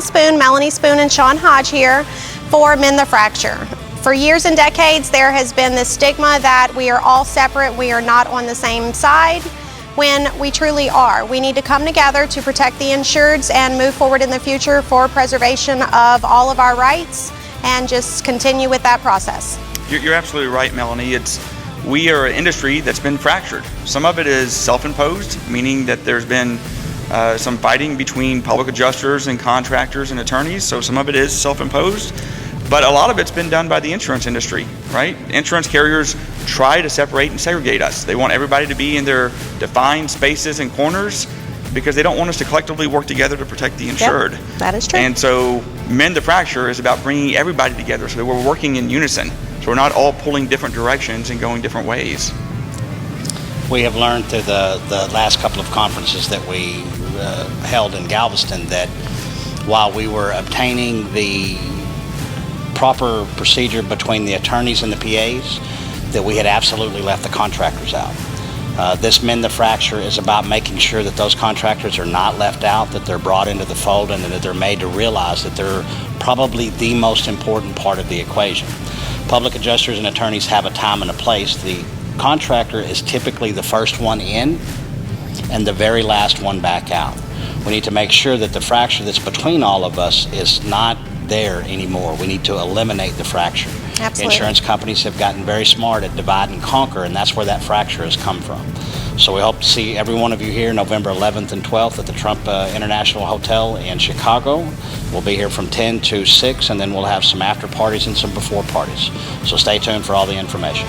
Spoon, Melanie Spoon, and Shaun Hodge here for Mend the Fracture. For years and decades, there has been this stigma that we are all separate, we are not on the same side, when we truly are. We need to come together to protect the insureds and move forward in the future for preservation of all of our rights and just continue with that process. You're absolutely right, Melanie. We are an industry that's been fractured. Some of it is self-imposed, meaning that there's been some fighting between public adjusters and contractors and attorneys, so some of it is self-imposed. But a lot of it's been done by the insurance industry, right? Insurance carriers try to separate and segregate us. They want everybody to be in their defined spaces and corners because they don't want us to collectively work together to protect the insured. Yep, that is true. And so Mend the Fracture is about bringing everybody together so that we're working in unison. So we're not all pulling different directions and going different ways. We have learned through the last couple of conferences that we held in Galveston that while we were obtaining the proper procedure between the attorneys and the PAs, that we had absolutely left the contractors out. This Mend the Fracture is about making sure that those contractors are not left out, that they're brought into the fold, and that they're made to realize that they're probably the most important part of the equation. Public adjusters and attorneys have a time and a place. The contractor is typically the first one in and the very last one back out. We need to make sure that the fracture that's between all of us is not there anymore. We need to eliminate the fracture. Absolutely. Insurance companies have gotten very smart at divide and conquer, and that's where that fracture has come from. So we hope to see every one of you here November 11th and 12th at the Trump International Hotel in Chicago. We'll be here from 10 to 6, and then we'll have some after parties and some before parties. So stay tuned for all the information.